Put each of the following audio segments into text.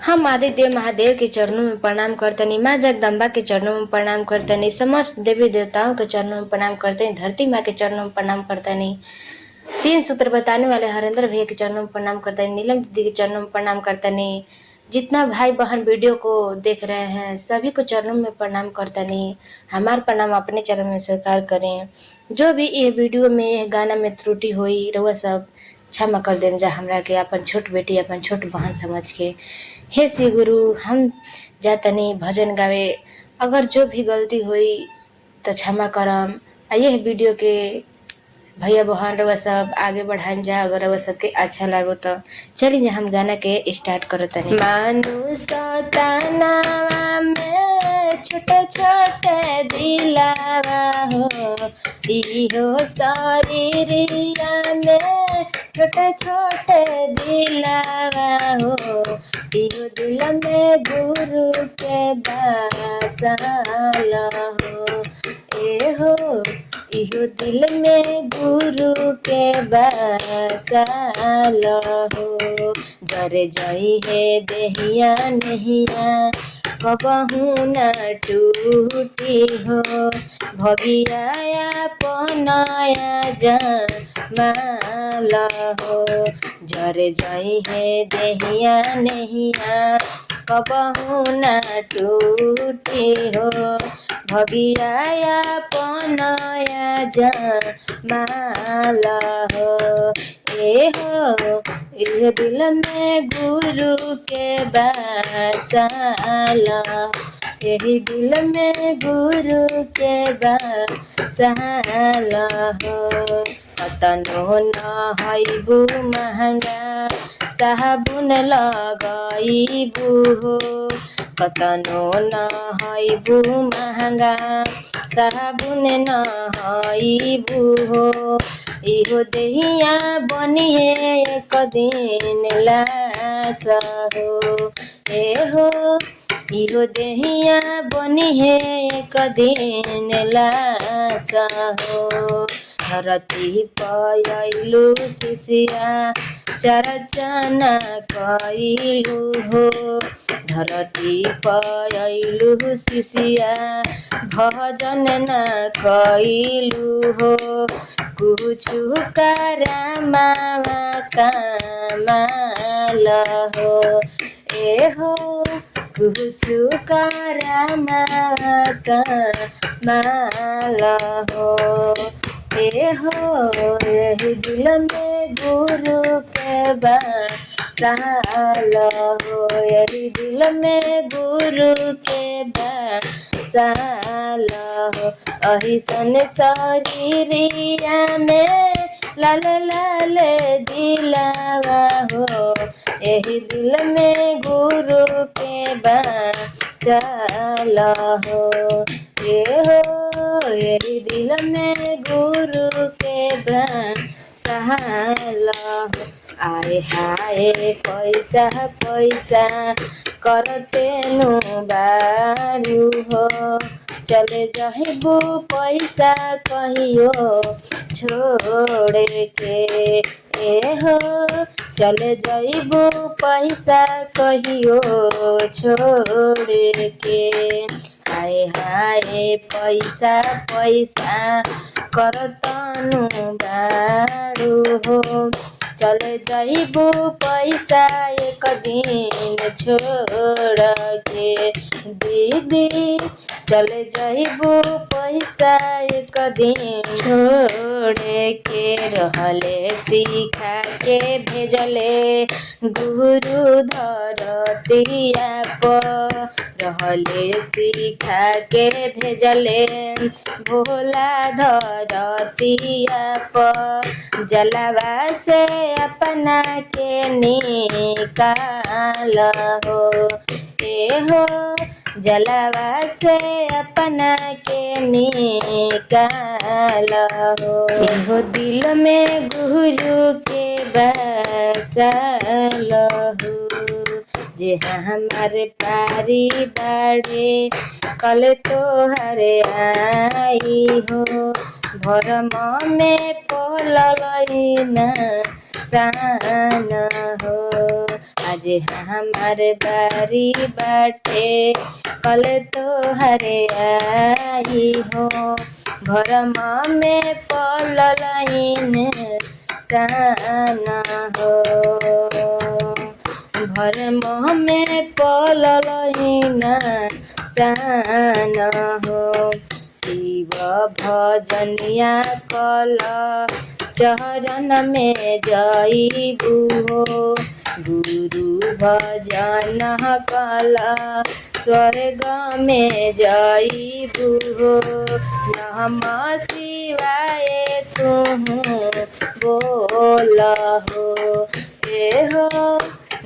हम आदित्य महादेव के चरणों में प्रणाम करतनी, माँ जगदम्बा के चरणों में प्रणाम करतनी, समस्त देवी देवताओं के चरणों में प्रणाम करतनी, धरती माँ के चरणों में प्रणाम करतनी, तीन सूत्र बताने वाले हरेंद्र भैया के चरणों में प्रणाम करतनी, नीलम दीदी के चरणों में प्रणाम करतनी, जितना भाई बहन वीडियो को देख रहे हैं सभी को चरणों में प्रणाम करतनी। हमार प्रणाम अपने चरण में स्वीकार करें। जो भी ये वीडियो में यह गाना में त्रुटि हुई रउआ सब क्षमा कर देम जा हमरा के, अपन छोट बेटी अपन छोट बहन समझ के। हे श्री गुरु, हम जातनी भजन गावे, अगर जो भी गलती हुई तो क्षमा करम। यह वीडियो के भैया बहन रउआ सब आगे बढ़ाएं जा, अगर रउआ सबके अच्छा लागो तो चलिए हम गाना के स्टार्ट करो तनी। मानुष तनावा में छोटे छोटे दिलावा हो, इहो शरीरिया में छोटे छोटे दिलावा हो, इहो दिल में गुरु के बासल हो, ए हो इहो दिल में गुरु के बासल हो। जरे जई है देहिया नहिया कबहू न टूटी हो, भगिया पनाया जमाल हो। जरे जई है देहिया नहिया कबहू न टूटी हो, भगिया पनाया जमाल हो, ए हो इह दिल में गुरु के बासल, यही दिल में गुरु के बासल हो। कतनो न हईबू महंगा साबुन लगाईबू हो, कतनो न हईबू महंगा साबुन न हईबू हो, इहो देहिया बनिए एक दिन लाश हो, ए हो इहो देहिया बनिए एक दिन लाश हो। धरती पयलू शिशिया चरचना कइलू हो, धरती पयलू शिशिया भजन न कइलू हो, कुछु करामा कमाल हो, ए हो कुछु करामा कमाल हो, ए हो यही दिल में गुरु के बासल हो, यही दिल में गुरु के बासल हो। अहिसन शरीरिया में लाल लाल दिलावा हो, यही दिल में गुरु के बासल हो, ये हो यही दिल में गुरु के बासल हो। आए हाय पैसा पैसा करते नु बारू हो, चले जाहिबू पैसा कहियो छोड़ के, ए हो चले जाइबू पैसा कहियो छोड़ के। हाय हाय पैसा पैसा करतनु बारू हो, चले जाइबू पैसा एक दिन छोड़ के, दीदी चले जाइबू पैसा एक दिन छोड़ के। रहले सिखा के भेजले गुरु धरतिया पर, रहले सिखा के भेजले भोला धरतिया पर, जलवा से अपना के निकाल हो, ए हो जलवा से अपना के निकाल हो, एहो दिल में गुरु के बसल हो। जे हमारे पारी बाड़े कल तो हरे आई हो, भरम में पलई न सान हो, आज हमारे बारी बाटे कल तो हरे आई हो भरम में पललाइन साना हो भरम में पललाइन साना हो शिव भजनिया कल चरण में जईबू हो गुरु भजन कल स्वर्ग में जईबू हो नमः शिवाय तुहू बोल हो ए हो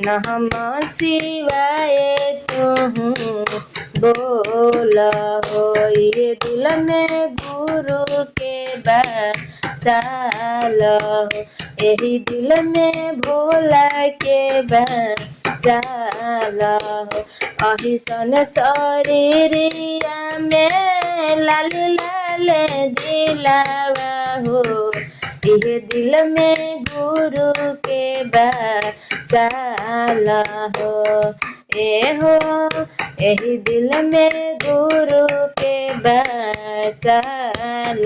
नमः शिवाय तुहू बोल हो ये दिल में गुरु के बसाल हो यही दिल में भोला के बसाल हो अहिसन शरीरिया में लाल लाल दिलावा हो यह दिल में गुरु के बसाल हो ए हो यही दिल में गुरु के बसाल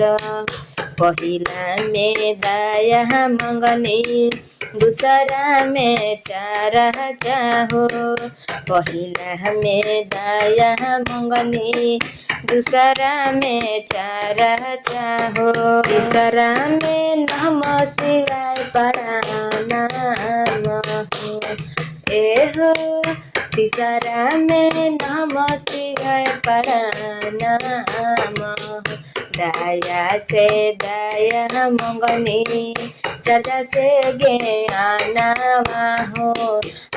पहिला में दया मंगनी दूसरा में चारा चाहो पहिला में दया मंगनी दूसरा में चारा चाहो तीसरा में नमः शिवाय प्रणाम ए हो तीसरा में नमः शिवाय प्रणाम दया से दया मंगनी चर्चा से ज्ञान हो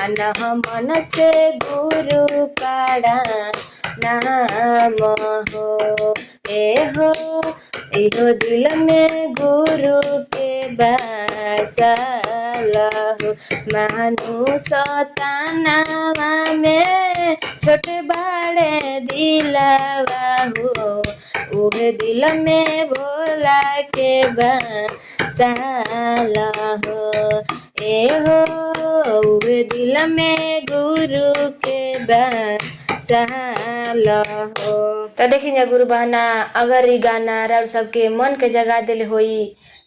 अनह मन से गुरु काड़ा नाम हो एहो इहो दिल में गुरु के बसाल हो मानु सतानावा में छोटे बड़े दिलावा हो उहे दिल में भोला के बसाल हो एहो उहे दिल में गुरु के बसाल हो। तो देखिए गुरु बहना अगर ये गाना और सबके मन के जगा दिल होई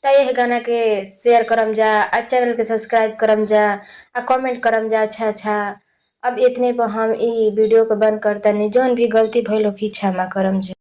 तो यह गाना के शेयर करम जा आ चैनल के सब्सक्राइब करम जा आ कमेंट करम जा अच्छा। अब इतने पर हम ई वीडियो को बंद करता नहीं जौन भी गलती भइल हो क्षमा करम जा।